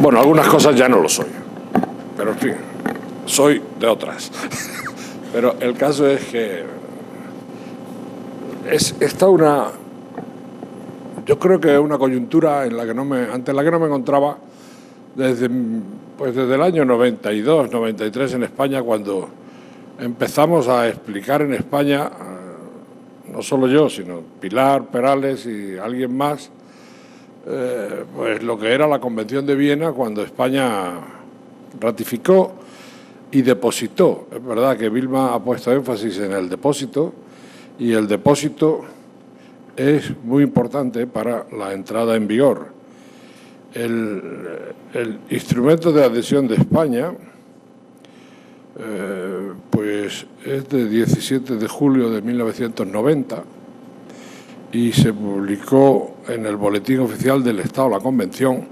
Bueno, algunas cosas ya no lo soy, pero en fin, soy de otras. Pero el caso es que yo creo que es una coyuntura en la que ante la que no me encontraba desde el año 92, 93 en España, cuando empezamos a explicar en España, no solo yo, sino Pilar, Perales y alguien más, pues lo que era la Convención de Viena, cuando España ratificó y depositó. Es verdad que Vilma ha puesto énfasis en el depósito, y el depósito es muy importante para la entrada en vigor. El instrumento de adhesión de España pues es de 17 de julio de 1990 y se publicó en el Boletín Oficial del Estado la Convención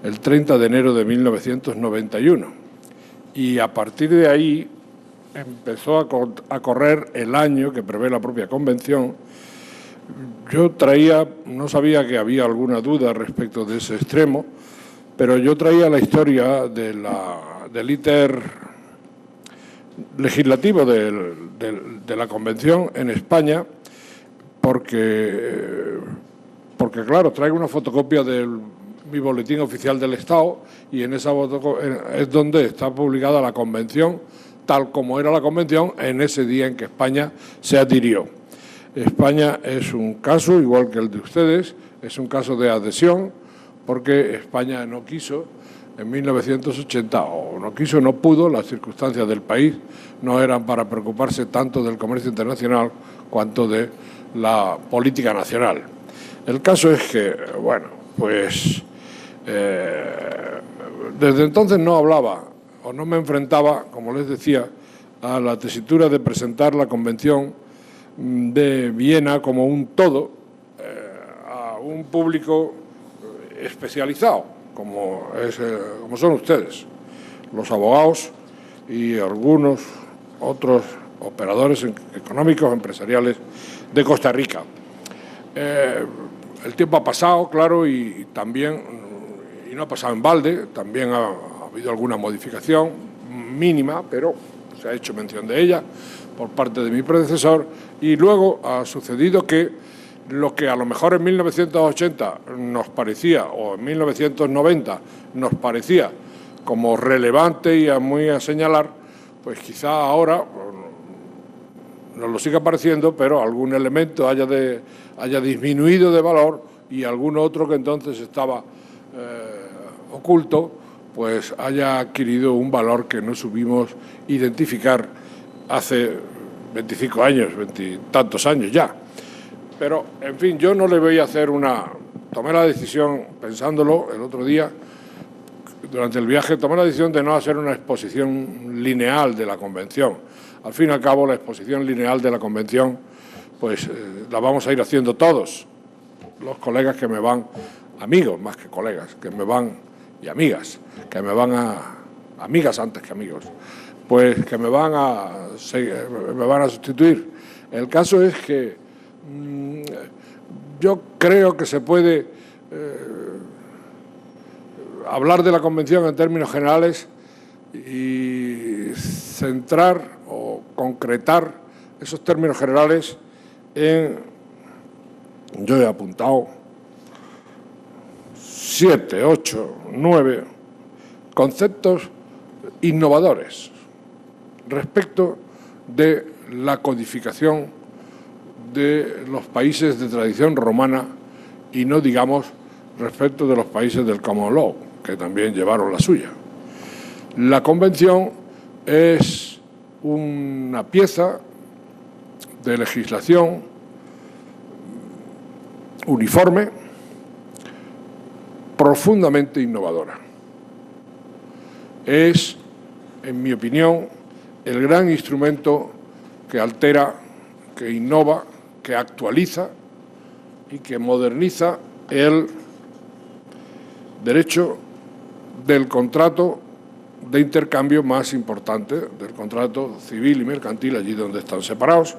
el 30 de enero de 1991. Y a partir de ahí empezó a correr el año que prevé la propia Convención. Yo no sabía que había alguna duda respecto de ese extremo, pero yo traía la historia del íter legislativo de la Convención en España, porque claro, traigo una fotocopia de mi Boletín Oficial del Estado y en esa fotocopia es donde está publicada la Convención, tal como era la Convención en ese día en que España se adhirió. España es un caso, igual que el de ustedes, es un caso de adhesión, porque España no quiso en 1980, o no pudo, las circunstancias del país no eran para preocuparse tanto del comercio internacional cuanto de la política nacional. El caso es que, bueno, pues desde entonces no hablaba o no me enfrentaba, como les decía, a la tesitura de presentar la Convención de Viena como un todo a un público especializado, como son ustedes, los abogados y algunos otros operadores económicos, empresariales de Costa Rica. El tiempo ha pasado, claro, y no ha pasado en balde, también ha habido alguna modificación mínima, pero se ha hecho mención de ella por parte de mi predecesor, y luego ha sucedido que lo que a lo mejor en 1980 nos parecía, o en 1990 nos parecía como relevante y muy a señalar, pues quizá ahora nos lo siga pareciendo, pero algún elemento haya disminuido de valor y algún otro que entonces estaba oculto, pues haya adquirido un valor que no supimos identificar hace 25 años, 20 y tantos años ya. Pero, en fin, yo no le voy a hacer tomé la decisión, pensándolo el otro día, durante el viaje, tomé la decisión de no hacer una exposición lineal de la Convención. Al fin y al cabo, la exposición lineal de la Convención, pues la vamos a ir haciendo todos, los colegas que me van, amigos más que colegas, que me van, y amigas, que me van amigas antes que amigos, pues que me van a sustituir. El caso es que yo creo que se puede hablar de la Convención en términos generales y centrar o concretar esos términos generales yo he apuntado 7, 8, 9 conceptos innovadores respecto de la codificación de los países de tradición romana y no digamos respecto de los países del Common Law, que también llevaron la suya. La Convención es una pieza de legislación uniforme, profundamente innovadora. Es, en mi opinión, el gran instrumento que altera, que innova, que actualiza y que moderniza el derecho del contrato de intercambio más importante, del contrato civil y mercantil, allí donde están separados,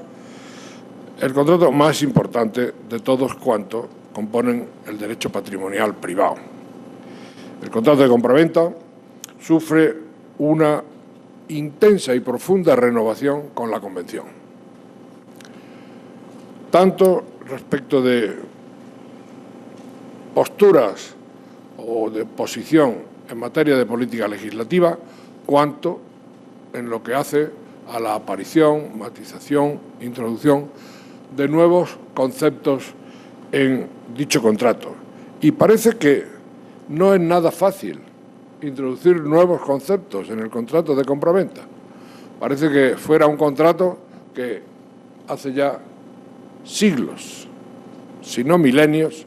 el contrato más importante de todos cuantos componen el derecho patrimonial privado. El contrato de compraventa sufre una intensa y profunda renovación con la Convención, tanto respecto de posturas o de posición en materia de política legislativa, cuanto en lo que hace a la aparición, matización, introducción de nuevos conceptos en dicho contrato. Y parece que no es nada fácil introducir nuevos conceptos en el contrato de compraventa. Parece que fuera un contrato que hace ya siglos, si no milenios,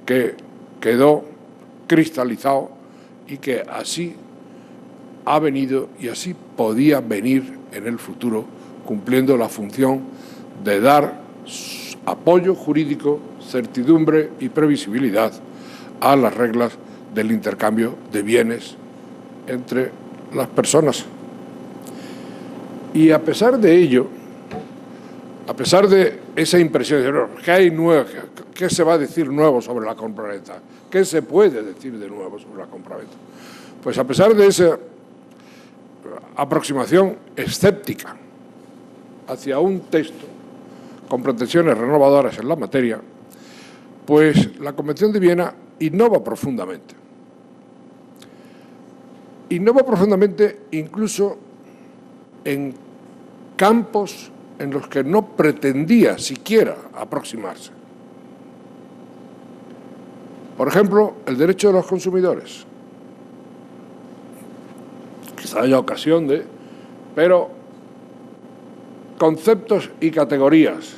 que quedó cristalizado y que así ha venido y así podía venir en el futuro, cumpliendo la función de dar apoyo jurídico, certidumbre y previsibilidad a las reglas del intercambio de bienes entre las personas. Y a pesar de ello, a pesar de esa impresión de ¿qué hay nuevo? ¿Qué se va a decir nuevo sobre la compraventa? ¿Qué se puede decir de nuevo sobre la compraventa? Pues a pesar de esa aproximación escéptica hacia un texto con pretensiones renovadoras en la materia, pues la Convención de Viena innova profundamente. Innova profundamente incluso en campos en los que no pretendía siquiera aproximarse. Por ejemplo, el derecho de los consumidores. Quizá haya ocasión de... Pero conceptos y categorías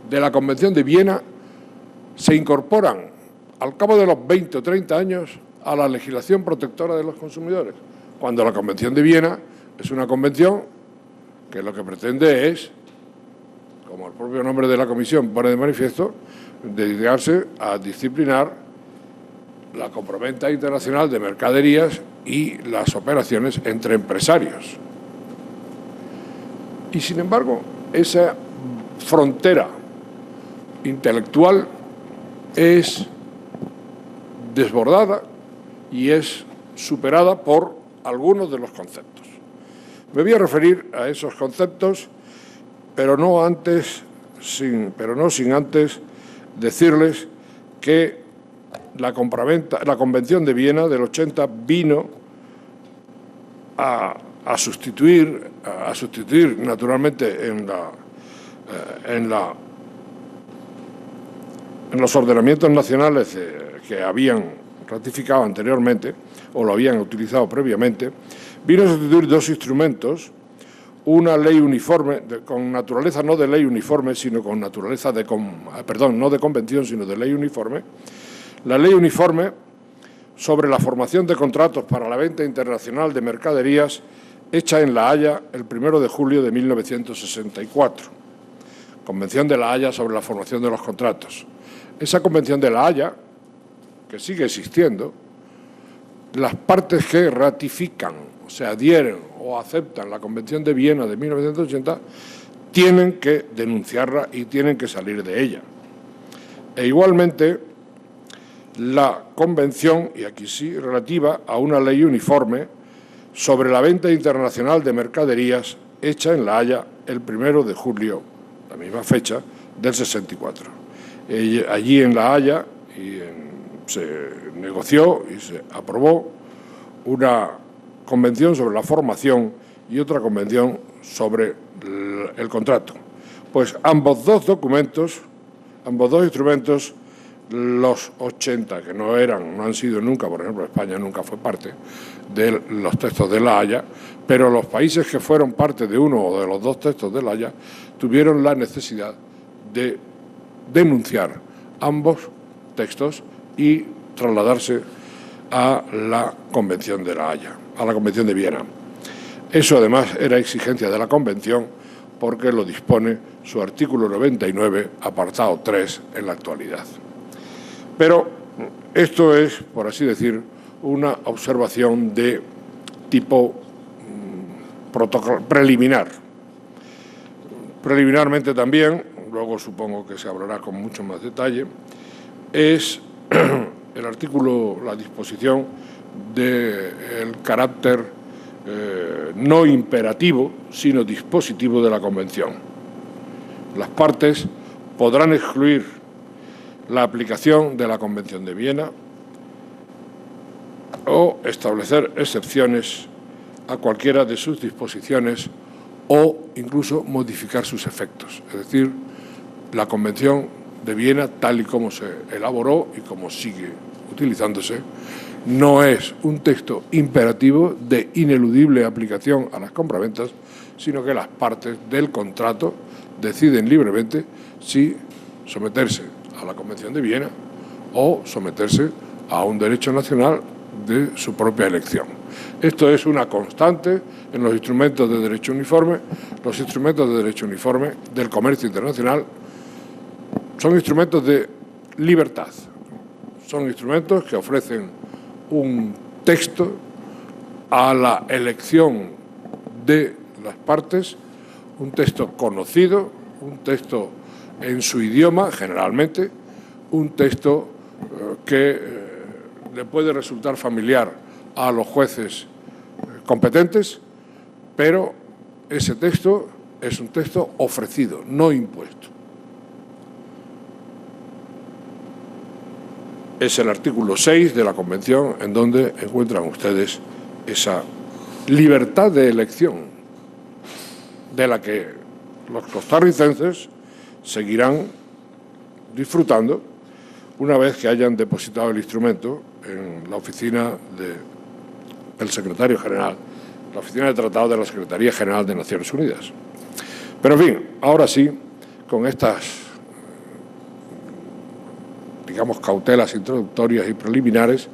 de la Convención de Viena se incorporan al cabo de los 20 o 30 años a la legislación protectora de los consumidores, cuando la Convención de Viena es una convención que lo que pretende es, como el propio nombre de la Comisión pone de manifiesto, dedicarse a disciplinar la compraventa internacional de mercaderías y las operaciones entre empresarios. Y, sin embargo, esa frontera intelectual es desbordada y es superada por algunos de los conceptos. Me voy a referir a esos conceptos, pero no sin antes decirles que la Convención de Viena del 80 vino a sustituir naturalmente en los ordenamientos nacionales que habían ratificado anteriormente o lo habían utilizado previamente, vino a sustituir dos instrumentos, una ley uniforme, con naturaleza no de ley uniforme, sino con naturaleza no de convención, sino de ley uniforme, la ley uniforme sobre la formación de contratos para la venta internacional de mercaderías hecha en La Haya el 1 de julio de 1964. Convención de La Haya sobre la formación de los contratos. Esa Convención de La Haya, que sigue existiendo, las partes que ratifican, o se adhieren o aceptan la Convención de Viena de 1980, tienen que denunciarla y tienen que salir de ella. E igualmente, la Convención, y aquí sí, relativa a una ley uniforme sobre la venta internacional de mercaderías hecha en La Haya el 1 de julio, la misma fecha, del 64. Allí en La Haya se negoció y se aprobó una convención sobre la formación y otra convención sobre el contrato. Pues ambos dos instrumentos, los 80, que no han sido nunca, por ejemplo, España nunca fue parte de los textos de La Haya, pero los países que fueron parte de uno o de los dos textos de La Haya tuvieron la necesidad de denunciar ambos textos y trasladarse a la Convención de La Haya, a la Convención de Viena. Eso, además, era exigencia de la Convención porque lo dispone su artículo 99, apartado 3, en la actualidad. Pero esto es, por así decir, una observación de tipo preliminar. Preliminarmente también, luego supongo que se hablará con mucho más detalle, es el artículo, la disposición del carácter no imperativo, sino dispositivo de la Convención. Las partes podrán excluir la aplicación de la Convención de Viena o establecer excepciones a cualquiera de sus disposiciones o incluso modificar sus efectos. Es decir, la Convención de Viena, tal y como se elaboró y como sigue utilizándose, no es un texto imperativo de ineludible aplicación a las compraventas, sino que las partes del contrato deciden libremente si someterse a la Convención de Viena o someterse a un derecho nacional de su propia elección. Esto es una constante en los instrumentos de derecho uniforme. Los instrumentos de derecho uniforme del comercio internacional son instrumentos de libertad, son instrumentos que ofrecen un texto a la elección de las partes, un texto conocido, un texto en su idioma generalmente, un texto que le puede resultar familiar a los jueces competentes, pero ese texto es un texto ofrecido, no impuesto. Es el artículo 6 de la Convención en donde encuentran ustedes esa libertad de elección de la que los costarricenses seguirán disfrutando una vez que hayan depositado el instrumento en la oficina del secretario general, la oficina de tratado de la Secretaría General de Naciones Unidas. Pero, en fin, ahora sí, con estas, digamos, cautelas introductorias y preliminares,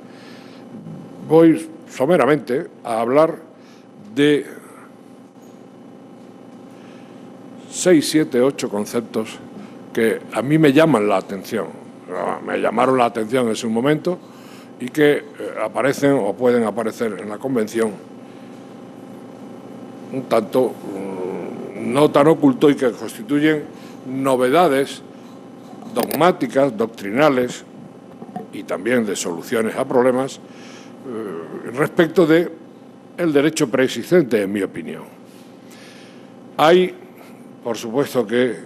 voy someramente a hablar de 6, 7, 8 conceptos que a mí me llaman la atención, me llamaron la atención en su momento y que aparecen o pueden aparecer en la Convención un tanto no tan oculto y que constituyen novedades dogmáticas, doctrinales y también de soluciones a problemas respecto de el derecho preexistente, en mi opinión. Hay, por supuesto que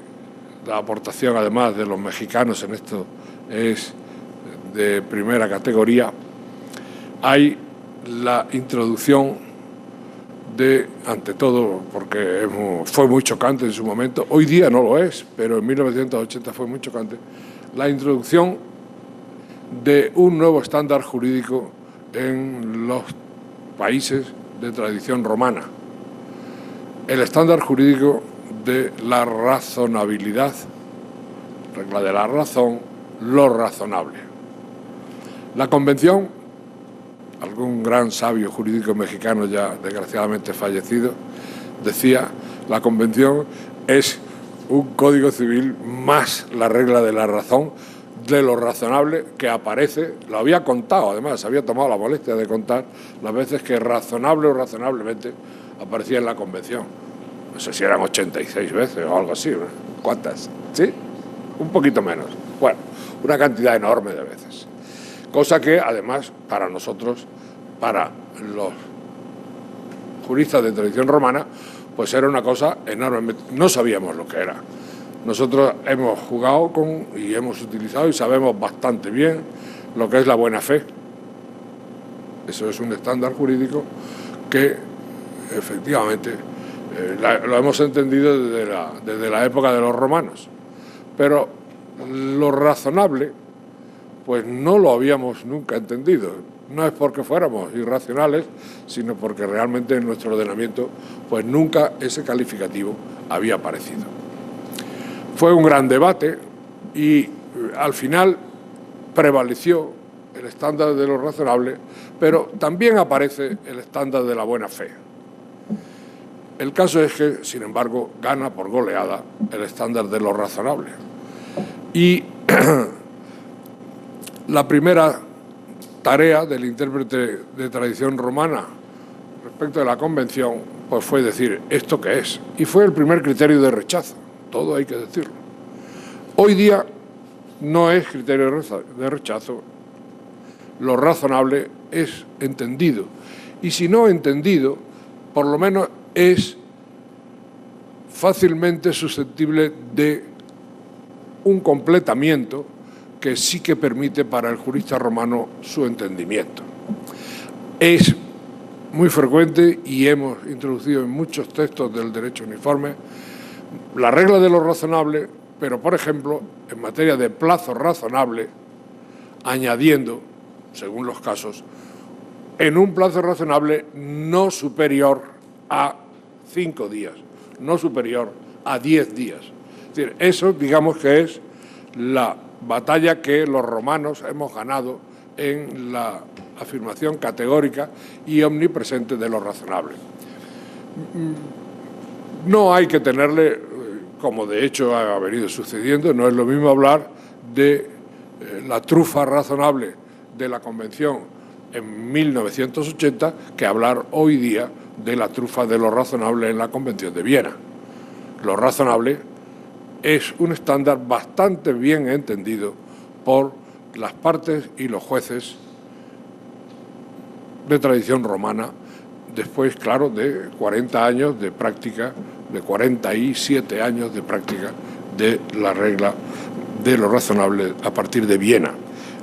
la aportación, además, de los mexicanos en esto es de primera categoría. Hay la introducción de, ante todo, porque fue muy chocante en su momento, hoy día no lo es, pero en 1980 fue muy chocante, la introducción de un nuevo estándar jurídico en los países de tradición romana, el estándar jurídico de la razonabilidad, regla de la razón, lo razonable. La Convención, algún gran sabio jurídico mexicano ya desgraciadamente fallecido, decía, la Convención es un código civil más la regla de la razón, de lo razonable que aparece, lo había contado, además, había tomado la molestia de contar las veces que razonable o razonablemente aparecía en la Convención. No sé si eran 86 veces o algo así, ¿no? ¿Cuántas? ¿Sí? Un poquito menos. Bueno, una cantidad enorme de veces. Cosa que, además, para nosotros, para los juristas de tradición romana, pues era una cosa enorme. No sabíamos lo que era. Nosotros hemos jugado con y hemos utilizado y sabemos bastante bien lo que es la buena fe. Eso es un estándar jurídico que, efectivamente, lo hemos entendido desde la época de los romanos. Pero lo razonable, pues no lo habíamos nunca entendido. No es porque fuéramos irracionales, sino porque realmente en nuestro ordenamiento pues nunca ese calificativo había aparecido. Fue un gran debate y al final prevaleció el estándar de lo razonable, pero también aparece el estándar de la buena fe. El caso es que, sin embargo, gana por goleada el estándar de lo razonable. Y la primera tarea del intérprete de tradición romana respecto de la Convención pues fue decir, ¿esto qué es? Y fue el primer criterio de rechazo, todo hay que decirlo. Hoy día no es criterio de rechazo lo razonable es entendido. Y si no entendido, por lo menos es fácilmente susceptible de un completamiento que sí que permite para el jurista romano su entendimiento. Es muy frecuente y hemos introducido en muchos textos del derecho uniforme la regla de lo razonable, pero, por ejemplo, en materia de plazo razonable, añadiendo, según los casos, en un plazo razonable no superior a 5 días, no superior a 10 días. Es decir, eso, digamos que es la batalla que los romanos hemos ganado en la afirmación categórica y omnipresente de lo razonable. No hay que tenerle, como de hecho ha venido sucediendo, no es lo mismo hablar de la trufa razonable de la Convención en 1980 que hablar hoy día de la trufa de lo razonable en la Convención de Viena. Lo razonable es un estándar bastante bien entendido por las partes y los jueces de tradición romana, después, claro, de 40 años de práctica, de 47 años de práctica de la regla de lo razonable a partir de Viena.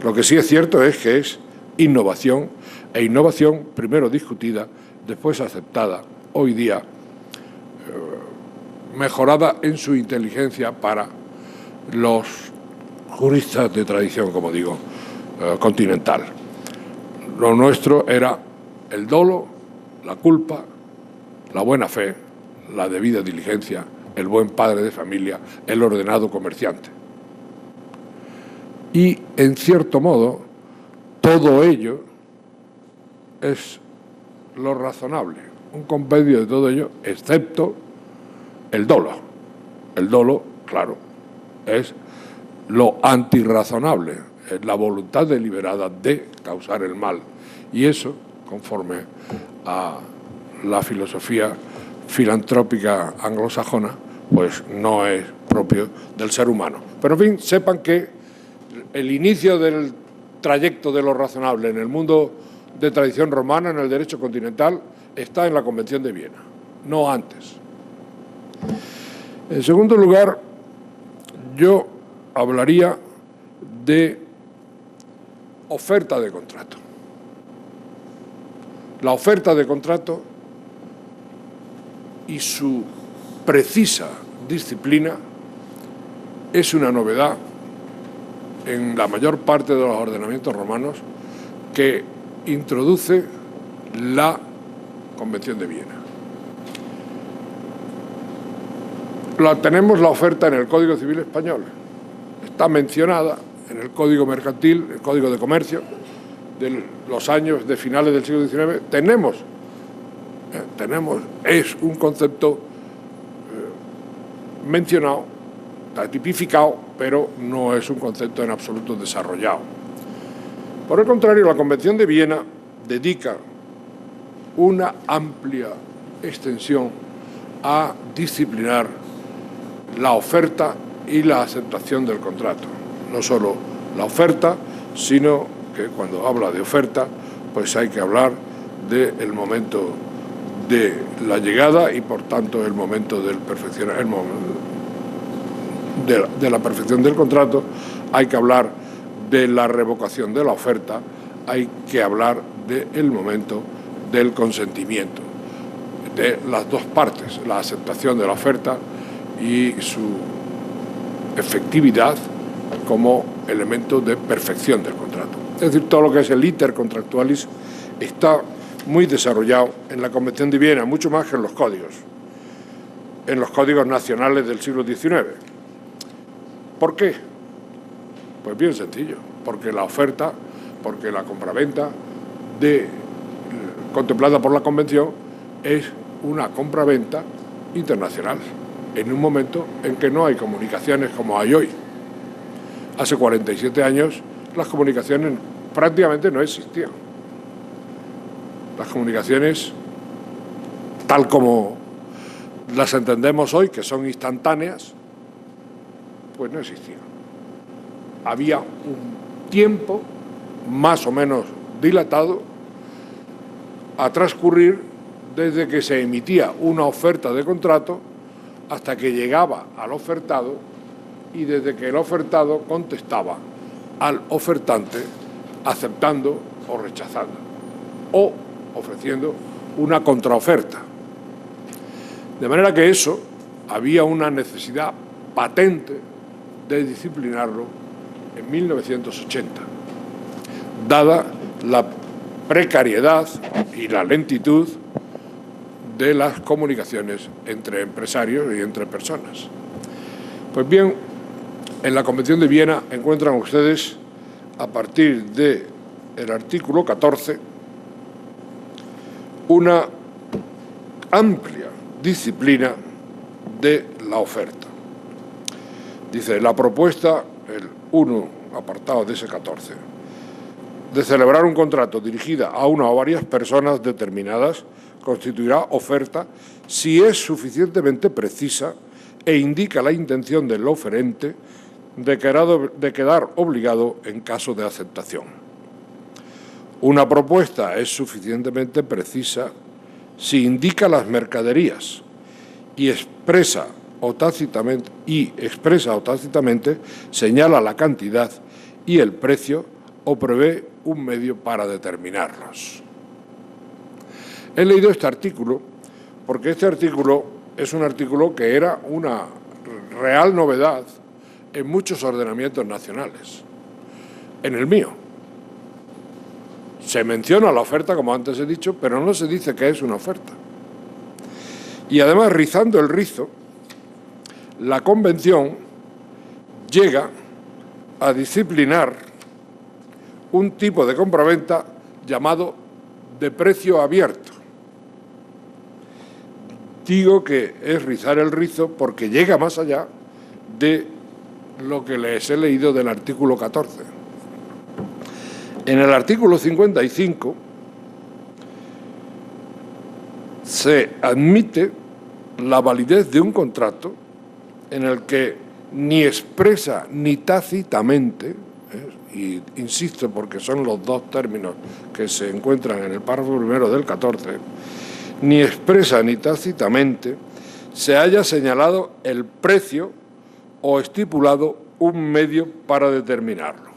Lo que sí es cierto es que es innovación, e innovación primero discutida, después aceptada, hoy día mejorada en su inteligencia para los juristas de tradición, como digo, continental. Lo nuestro era el dolo, la culpa, la buena fe, la debida diligencia, el buen padre de familia, el ordenado comerciante. Y, en cierto modo, todo ello es lo razonable, un compendio de todo ello, excepto el dolo. El dolo, claro, es lo antirrazonable, es la voluntad deliberada de causar el mal. Y eso, conforme a la filosofía filantrópica anglosajona, pues no es propio del ser humano. Pero, en fin, sepan que el inicio del trayecto de lo razonable en el mundo de tradición romana, en el derecho continental, está en la Convención de Viena, no antes. En segundo lugar, yo hablaría de oferta de contrato. La oferta de contrato y su precisa disciplina es una novedad en la mayor parte de los ordenamientos romanos que introduce la Convención de Viena. Tenemos la oferta en el Código Civil Español. Está mencionada en el Código Mercantil, el Código de Comercio, de los años de finales del siglo XIX. Es un concepto mencionado, está tipificado, pero no es un concepto en absoluto desarrollado. Por el contrario, la Convención de Viena dedica una amplia extensión a disciplinar la oferta y la aceptación del contrato. No solo la oferta, sino que cuando habla de oferta, pues hay que hablar del momento de la llegada y, por tanto, el momento del perfeccionamiento, de la perfección del contrato. Hay que hablar de la revocación de la oferta, hay que hablar del momento del consentimiento de las dos partes, la aceptación de la oferta y su efectividad como elemento de perfección del contrato. Es decir, todo lo que es el iter contractualis está muy desarrollado en la Convención de Viena, mucho más que en los códigos nacionales del siglo XIX. ¿Por qué? Pues bien sencillo, porque la oferta, porque la compraventa contemplada por la Convención es una compraventa internacional, en un momento en que no hay comunicaciones como hay hoy. Hace 47 años las comunicaciones prácticamente no existían. Las comunicaciones, tal como las entendemos hoy, que son instantáneas, pues no existían. Había un tiempo más o menos dilatado a transcurrir desde que se emitía una oferta de contrato hasta que llegaba al ofertado y desde que el ofertado contestaba al ofertante aceptando o rechazando o ofreciendo una contraoferta. De manera que eso había una necesidad patente de disciplinarlo en 1980, dada la precariedad y la lentitud de las comunicaciones entre empresarios y entre personas. Pues bien, en la Convención de Viena encuentran ustedes, a partir del artículo 14, una amplia disciplina de la oferta. Dice, la propuesta, el 1 apartado de ese 14, de celebrar un contrato dirigida a una o varias personas determinadas constituirá oferta si es suficientemente precisa e indica la intención del oferente de quedar obligado en caso de aceptación. Una propuesta es suficientemente precisa si indica las mercaderías y expresa o tácitamente señala la cantidad y el precio o prevé un medio para determinarlos. He leído este artículo porque este artículo es un artículo que era una real novedad en muchos ordenamientos nacionales. En el mío se menciona la oferta, como antes he dicho, pero no se dice que es una oferta. Y además, rizando el rizo, la Convención llega a disciplinar un tipo de compraventa llamado de precio abierto. Digo que es rizar el rizo porque llega más allá de lo que les he leído del artículo 14. En el artículo 55 se admite la validez de un contrato en el que ni expresa ni tácitamente, y insisto porque son los dos términos que se encuentran en el párrafo primero del 14, ni expresa ni tácitamente se haya señalado el precio o estipulado un medio para determinarlo.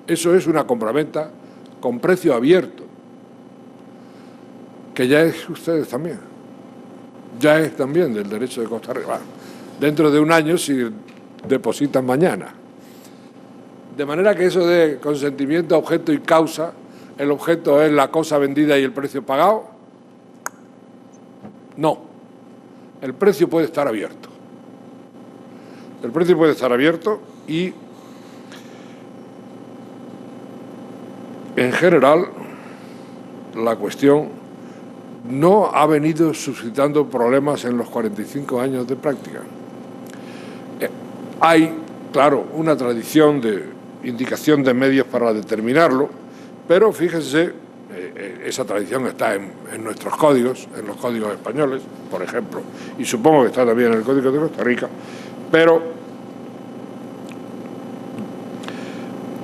Eso es una compraventa con precio abierto, que ya es ustedes también, ya es también del derecho de Costa Rica. Dentro de un año, si depositan mañana. De manera que eso de consentimiento, objeto y causa, el objeto es la cosa vendida y el precio pagado, no. El precio puede estar abierto. El precio puede estar abierto y, en general, la cuestión no ha venido suscitando problemas en los 45 años de práctica. Hay, claro, una tradición de indicación de medios para determinarlo, pero fíjense, esa tradición está en nuestros códigos, en los códigos españoles, por ejemplo, y supongo que está también en el Código de Costa Rica, pero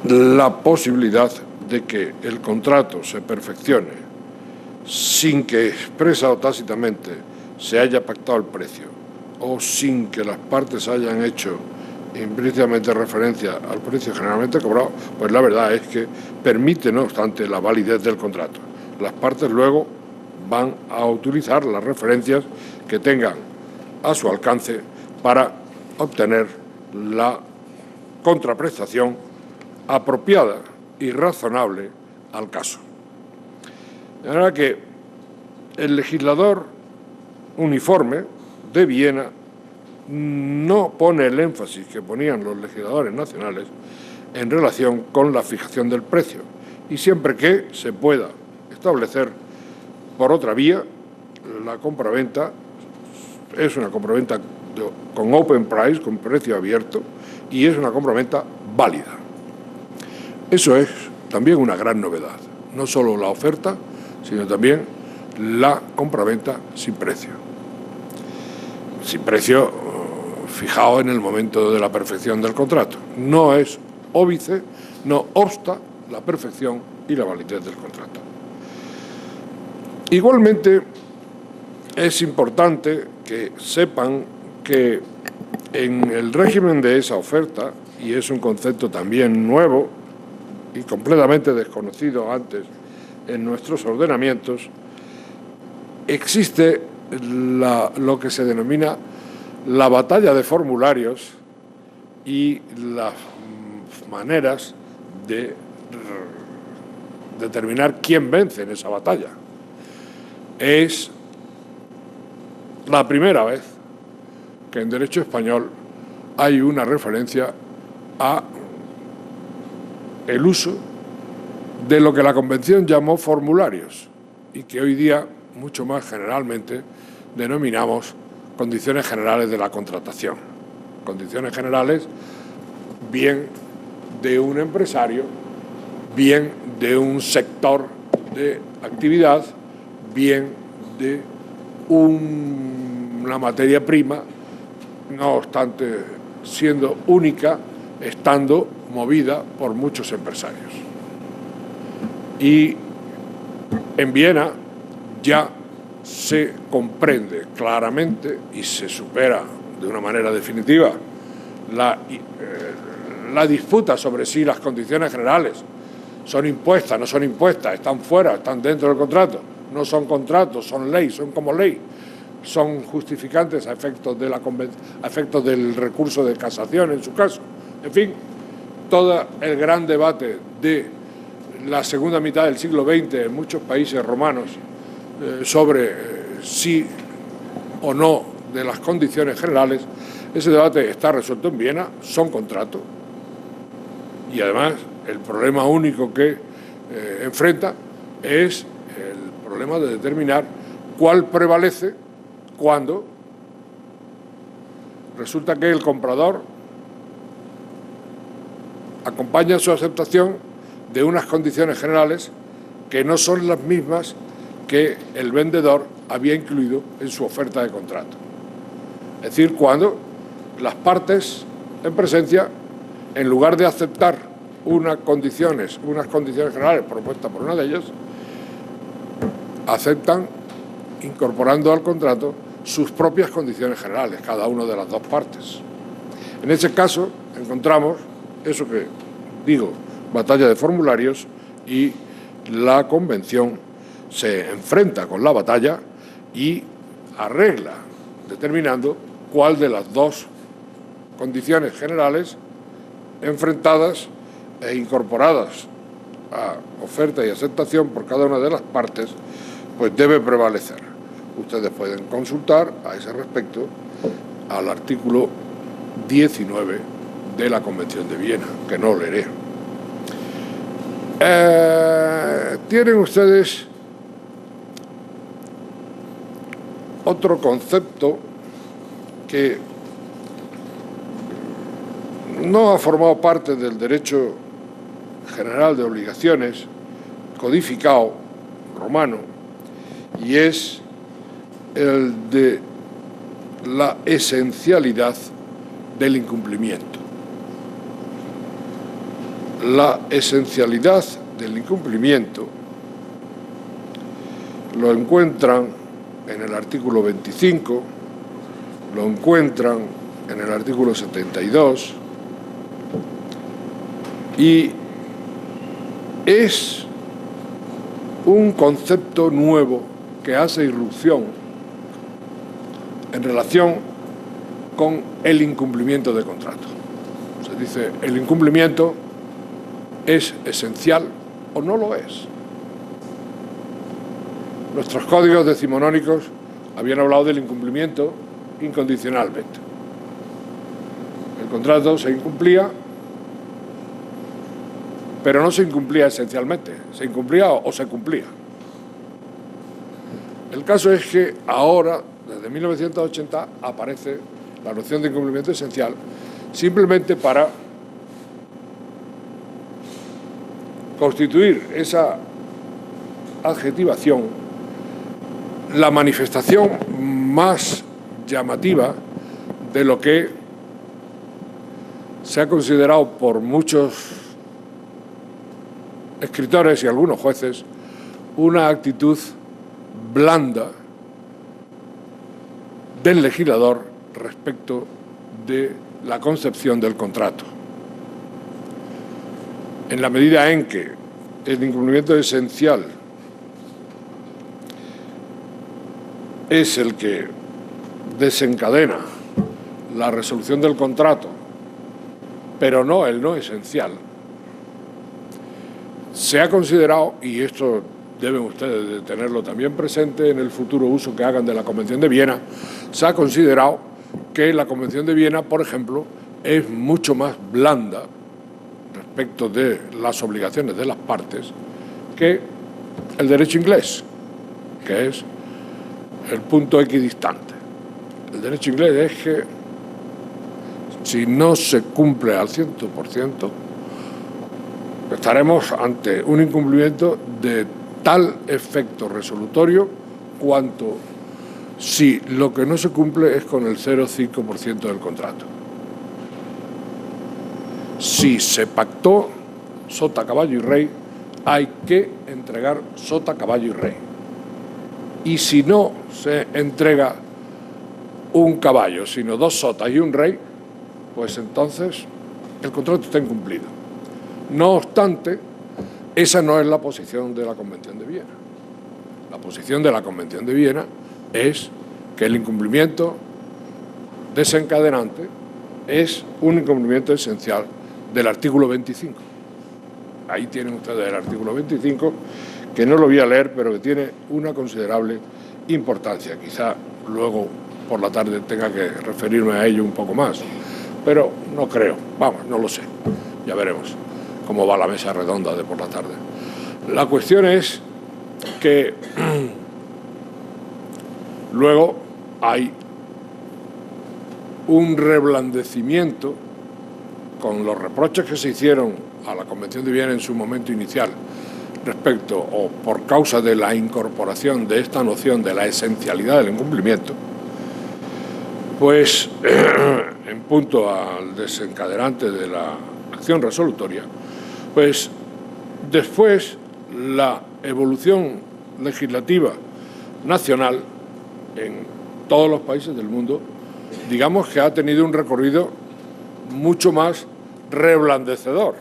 la posibilidad de que el contrato se perfeccione sin que expresa o tácitamente se haya pactado el precio o sin que las partes hayan hecho implícitamente referencia al precio generalmente cobrado, pues la verdad es que permite, no obstante, la validez del contrato. Las partes luego van a utilizar las referencias que tengan a su alcance para obtener la contraprestación apropiada y razonable al caso. De manera que el legislador uniforme de Viena no pone el énfasis que ponían los legisladores nacionales en relación con la fijación del precio, y siempre que se pueda establecer por otra vía, la compraventa es una compraventa con open price, con precio abierto, y es una compraventa válida. Eso es también una gran novedad, no solo la oferta, sino también la compraventa sin precio. Sin precio fijado en el momento de la perfección del contrato. No es óbice no obsta la perfección y la validez del contrato. Igualmente, es importante que sepan que en el régimen de esa oferta, y es un concepto también nuevo y completamente desconocido antes en nuestros ordenamientos, existe lo que se denomina la batalla de formularios y las maneras de determinar quién vence en esa batalla. Es la primera vez que en derecho español hay una referencia a el uso de lo que la Convención llamó formularios y que hoy día mucho más generalmente denominamos condiciones generales de la contratación. Condiciones generales bien de un empresario, bien de un sector de actividad, bien de una materia prima, no obstante siendo única, estando movida por muchos empresarios. Y en Viena ya se comprende claramente y se supera de una manera definitiva la disputa sobre si las condiciones generales son impuestas, no son impuestas, están fuera, están dentro del contrato, no son contratos, son ley, son como ley, son justificantes a efectos del recurso de casación en su caso. En fin, todo el gran debate de la segunda mitad del siglo XX en muchos países romanos sobre sí o no de las condiciones generales, ese debate está resuelto en Viena, son contratos. Y además el problema único que enfrenta es el problema de determinar cuál prevalece cuando resulta que el comprador acompaña su aceptación de unas condiciones generales que no son las mismas que el vendedor había incluido en su oferta de contrato. Es decir, cuando las partes en presencia, en lugar de aceptar unas condiciones generales propuestas por una de ellas, aceptan, incorporando al contrato, sus propias condiciones generales, cada una de las dos partes. En ese caso, encontramos eso que digo, batalla de formularios, y la Convención se enfrenta con la batalla y arregla, determinando cuál de las dos condiciones generales enfrentadas e incorporadas a oferta y aceptación por cada una de las partes, pues debe prevalecer. Ustedes pueden consultar a ese respecto al artículo 19 de la Convención de Viena, que no leeré. Tienen ustedes otro concepto que no ha formado parte del derecho general de obligaciones codificado romano, y es el de la esencialidad del incumplimiento. La esencialidad del incumplimiento lo encuentran en el artículo 25, lo encuentran en el artículo 72, y es un concepto nuevo que hace irrupción en relación con el incumplimiento de contrato. Se dice, el incumplimiento es esencial o no lo es. Nuestros códigos decimonónicos habían hablado del incumplimiento incondicionalmente. El contrato se incumplía, pero no se incumplía esencialmente, se incumplía o se cumplía. El caso es que ahora, desde 1980, aparece la noción de incumplimiento esencial simplemente para constituir esa adjetivación, la manifestación más llamativa de lo que se ha considerado por muchos escritores y algunos jueces una actitud blanda del legislador respecto de la concepción del contrato. En la medida en que el incumplimiento esencial es el que desencadena la resolución del contrato, pero no el no esencial, se ha considerado, y esto deben ustedes de tenerlo también presente en el futuro uso que hagan de la Convención de Viena, se ha considerado que la Convención de Viena, por ejemplo, es mucho más blanda respecto de las obligaciones de las partes que el derecho inglés, que es el punto equidistante. El derecho inglés es que si no se cumple al 100%, estaremos ante un incumplimiento de tal efecto resolutorio cuanto si lo que no se cumple es con el 0,5% del contrato. Si se pactó sota, caballo y rey, hay que entregar sota, caballo y rey. Y si no se entrega un caballo, sino 2 sotas y un rey, pues entonces el contrato está incumplido. No obstante, esa no es la posición de la Convención de Viena. La posición de la Convención de Viena es que el incumplimiento desencadenante es un incumplimiento esencial del artículo 25. Ahí tienen ustedes el artículo 25, que no lo voy a leer, pero que tiene una considerable importancia. Quizá luego por la tarde tenga que referirme a ello un poco más, pero no creo, vamos, no lo sé, ya veremos cómo va la mesa redonda de por la tarde. La cuestión es que luego hay un reblandecimiento con los reproches que se hicieron a la Convención de Viena en su momento inicial respecto o por causa de la incorporación de esta noción de la esencialidad del incumplimiento, pues en punto al desencadenante de la acción resolutoria, pues después la evolución legislativa nacional en todos los países del mundo, digamos que ha tenido un recorrido mucho más reblandecedor.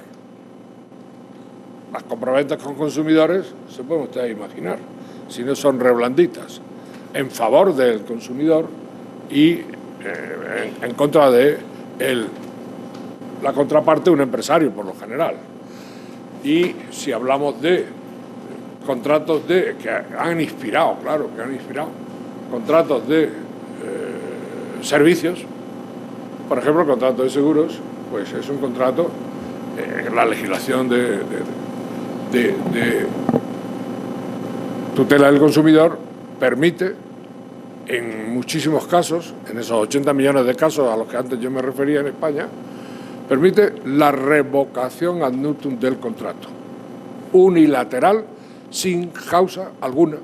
Las compraventas con consumidores se pueden ustedes imaginar, si no son reblanditas, en favor del consumidor y en contra de la contraparte, un empresario por lo general. Y si hablamos de contratos que han inspirado, claro, que han inspirado contratos de servicios, por ejemplo, el contrato de seguros, pues es un contrato, la legislación de tutela del consumidor permite, en muchísimos casos, en esos 80 millones de casos a los que antes yo me refería en España, permite la revocación ad nutum del contrato, unilateral, sin causa alguna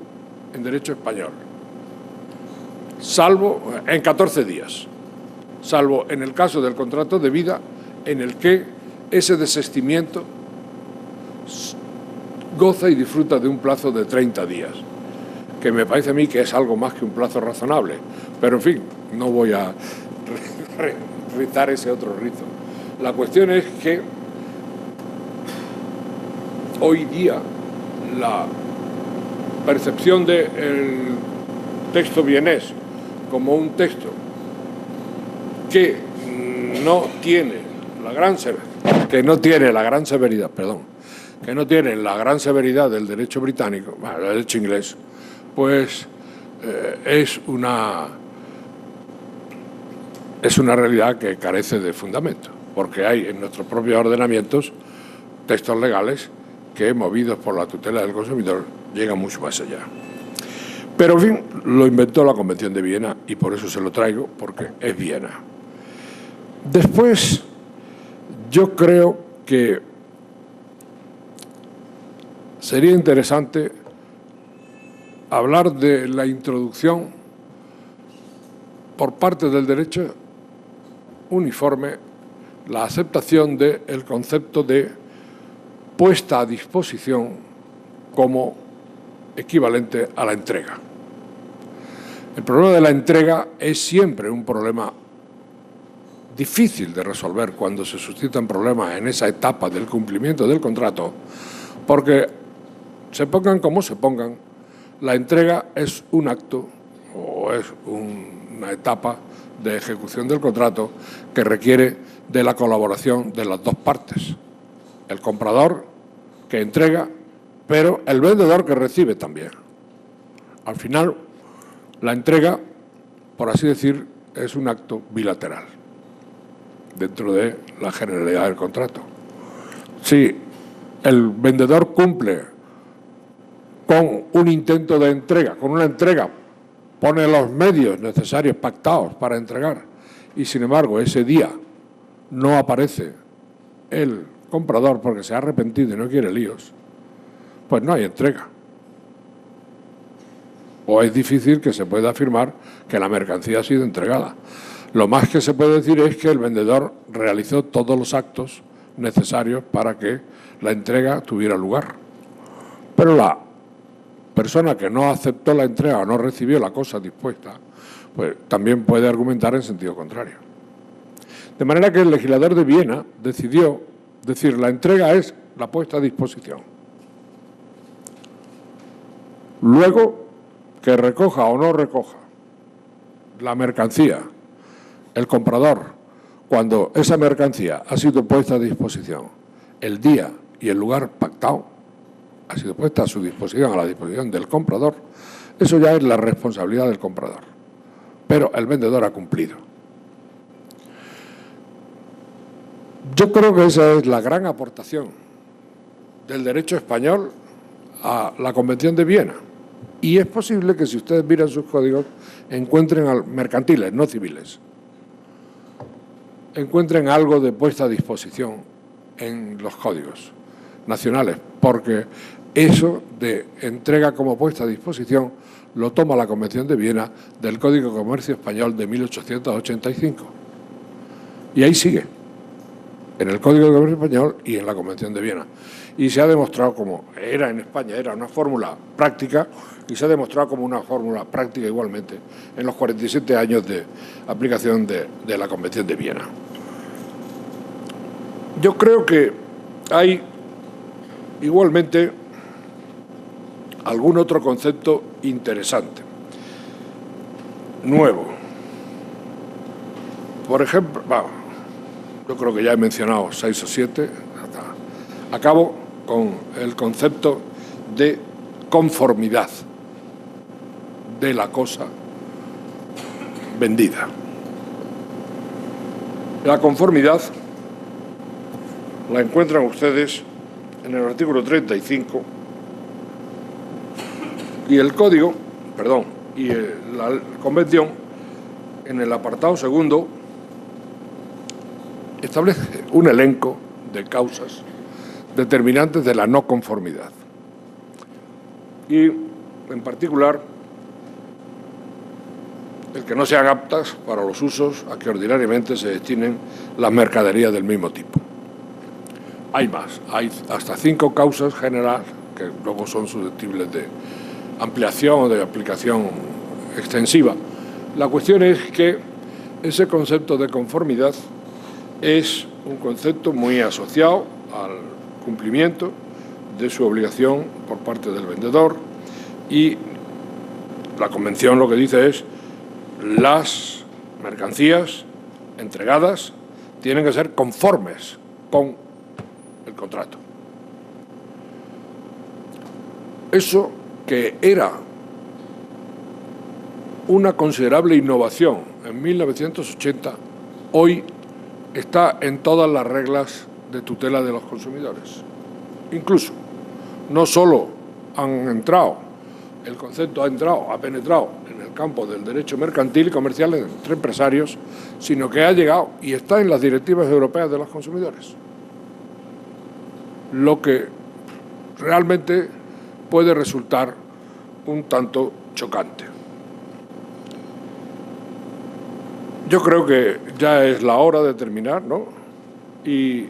en derecho español, salvo en 14 días, salvo en el caso del contrato de vida, en el que ese desistimiento goza y disfruta de un plazo de 30 días, que me parece a mí que es algo más que un plazo razonable. Pero, en fin, no voy a rizar ese otro rizo. La cuestión es que hoy día la percepción del texto vienés como un texto que no tiene la gran severidad del derecho británico, bueno, del derecho inglés, pues es una realidad que carece de fundamento, porque hay en nuestros propios ordenamientos textos legales que, movidos por la tutela del consumidor, llegan mucho más allá. Pero, en fin, lo inventó la Convención de Viena y por eso se lo traigo, porque es Viena. Después, yo creo que sería interesante hablar de la introducción por parte del derecho uniforme, la aceptación del concepto de puesta a disposición como equivalente a la entrega. El problema de la entrega es siempre un problema difícil de resolver cuando se suscitan problemas en esa etapa del cumplimiento del contrato, porque se pongan como se pongan, la entrega es un acto o es una etapa de ejecución del contrato que requiere de la colaboración de las dos partes. El comprador que entrega, pero el vendedor que recibe también. Al final, la entrega, por así decir, es un acto bilateral dentro de la generalidad del contrato. Si el vendedor cumple con un intento de entrega, con una entrega, pone los medios necesarios pactados para entregar y, sin embargo, ese día no aparece el comprador porque se ha arrepentido y no quiere líos, pues no hay entrega. O es difícil que se pueda afirmar que la mercancía ha sido entregada. Lo más que se puede decir es que el vendedor realizó todos los actos necesarios para que la entrega tuviera lugar. Pero la persona que no aceptó la entrega o no recibió la cosa dispuesta, pues también puede argumentar en sentido contrario. De manera que el legislador de Viena decidió decir la entrega es la puesta a disposición. Luego, que recoja o no recoja la mercancía, el comprador, cuando esa mercancía ha sido puesta a disposición, el día y el lugar pactado, ha sido puesta a su disposición, a la disposición del comprador, eso ya es la responsabilidad del comprador. Pero el vendedor ha cumplido. Yo creo que esa es la gran aportación del derecho español a la Convención de Viena. Y es posible que si ustedes miran sus códigos encuentren mercantiles, no civiles, encuentren algo de puesta a disposición en los códigos nacionales, porque eso de entrega como puesta a disposición lo toma la Convención de Viena del Código de Comercio Español de 1885. Y ahí sigue, en el Código de Comercio Español y en la Convención de Viena. Y se ha demostrado como era en España, era una fórmula práctica, y se ha demostrado como una fórmula práctica igualmente en los 47 años de aplicación de la Convención de Viena. Yo creo que hay igualmente algún otro concepto interesante, nuevo. Por ejemplo, yo creo que ya he mencionado 6 o 7. Acabo con el concepto de conformidad de la cosa vendida. La conformidad la encuentran ustedes en el artículo 35 y el código, y la convención en el apartado segundo establece un elenco de causas determinantes de la no conformidad. Y, en particular, el que no sean aptas para los usos a que ordinariamente se destinen las mercaderías del mismo tipo. Hay más, hay hasta 5 causas generales que luego son susceptibles de ampliación o de aplicación extensiva. La cuestión es que ese concepto de conformidad es un concepto muy asociado al cumplimiento de su obligación por parte del vendedor, y la Convención lo que dice es las mercancías entregadas tienen que ser conformes con el contrato. Eso, que era una considerable innovación en 1980, hoy está en todas las reglas de tutela de los consumidores. Incluso, no solo el concepto ha penetrado en el campo del derecho mercantil y comercial entre empresarios, sino que ha llegado y está en las directivas europeas de los consumidores. Lo que realmente puede resultar un tanto chocante. Yo creo que ya es la hora de terminar, ¿no? Y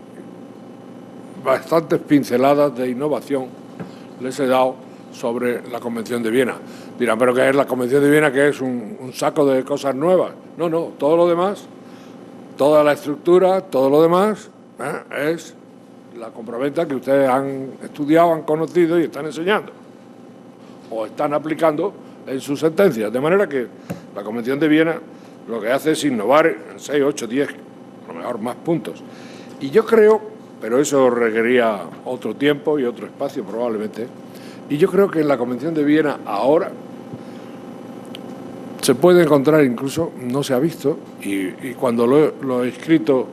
bastantes pinceladas de innovación les he dado sobre la Convención de Viena. Dirán, ¿pero qué es la Convención de Viena? ¿Qué es un saco de cosas nuevas? No, no, todo lo demás, toda la estructura, todo lo demás es la compraventa que ustedes han estudiado, han conocido y están enseñando o están aplicando en sus sentencias. De manera que la Convención de Viena lo que hace es innovar en 6, 8, 10, a lo mejor más puntos. Y yo creo, pero eso requería otro tiempo y otro espacio probablemente, y yo creo que en la Convención de Viena ahora se puede encontrar, incluso no se ha visto, y cuando lo he escrito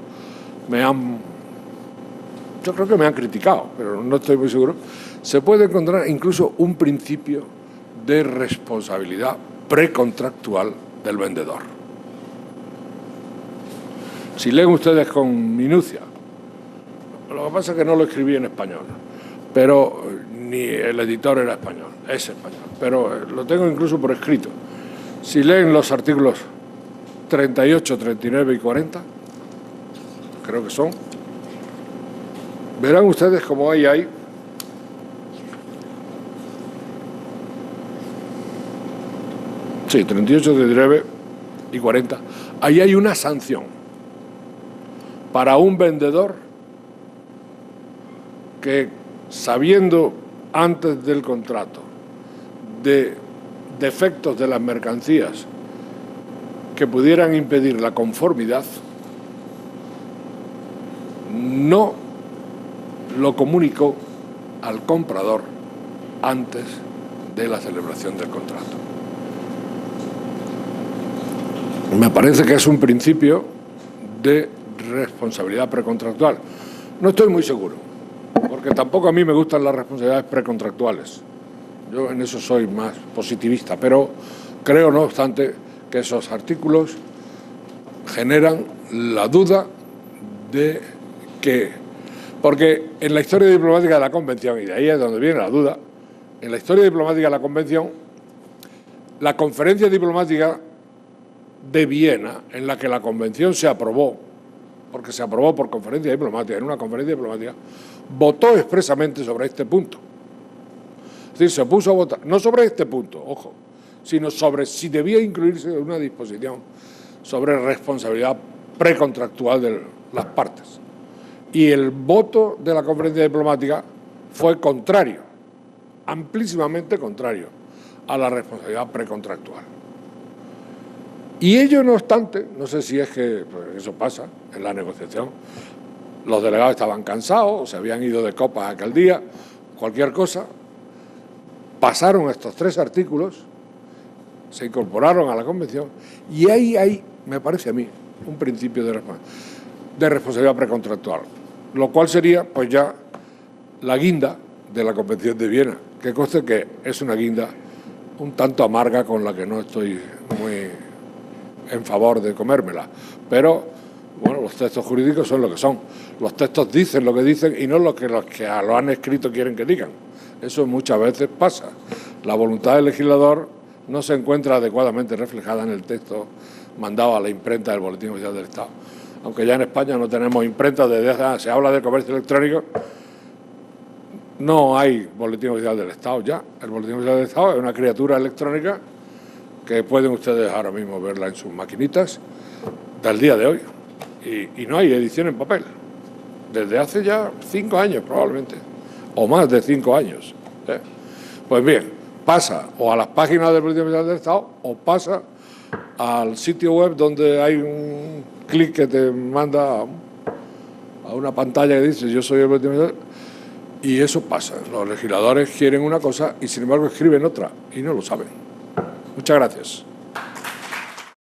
yo creo que me han criticado, pero no estoy muy seguro, se puede encontrar incluso un principio de responsabilidad precontractual del vendedor. Si leen ustedes con minucia, lo que pasa es que no lo escribí en español, pero ni el editor era español, es español, pero lo tengo incluso por escrito. Si leen los artículos 38, 39 y 40, creo que son, verán ustedes cómo hay sí, 38, 39 y 40, ahí hay una sanción para un vendedor que, sabiendo antes del contrato de defectos de las mercancías que pudieran impedir la conformidad, no lo comunicó al comprador antes de la celebración del contrato. Me parece que es un principio de responsabilidad precontractual. No estoy muy seguro, porque tampoco a mí me gustan las responsabilidades precontractuales. Yo en eso soy más positivista, pero creo, no obstante, que esos artículos generan la duda de que, porque en la historia diplomática de la Convención, y de ahí es donde viene la duda, en la historia diplomática de la Convención, la conferencia diplomática de Viena, en la que la Convención se aprobó, porque se aprobó por conferencia diplomática, en una conferencia diplomática, votó expresamente sobre este punto. Es decir, se puso a votar, no sobre este punto, ojo, sino sobre si debía incluirse una disposición sobre responsabilidad precontractual de las partes. Y el voto de la conferencia diplomática fue contrario, amplísimamente contrario a la responsabilidad precontractual. Y ello, no obstante, no sé si es que pues, eso pasa en la negociación, los delegados estaban cansados, se habían ido de copas aquel día, cualquier cosa, pasaron estos 3 artículos, se incorporaron a la Convención, y ahí hay, me parece a mí, un principio de responsabilidad precontractual, lo cual sería pues ya la guinda de la Convención de Viena, que conste que es una guinda un tanto amarga con la que no estoy muy en favor de comérmela, pero bueno, los textos jurídicos son lo que son, los textos dicen lo que dicen y no lo que los que lo han escrito quieren que digan. Eso muchas veces pasa. La voluntad del legislador no se encuentra adecuadamente reflejada en el texto mandado a la imprenta del Boletín Oficial del Estado. Aunque ya en España no tenemos imprenta desde hace, se habla de comercio electrónico, no hay Boletín Oficial del Estado ya. El Boletín Oficial del Estado es una criatura electrónica que pueden ustedes ahora mismo verla en sus maquinitas del día de hoy. Y no hay edición en papel. Desde hace ya 5 años probablemente, o más de 5 años. Pues bien, pasa o a las páginas del Boletín Oficial del Estado o pasa al sitio web donde hay un clic que te manda a una pantalla que dice yo soy el Boletín Oficial, y eso pasa. Los legisladores quieren una cosa y sin embargo escriben otra y no lo saben. Muchas gracias.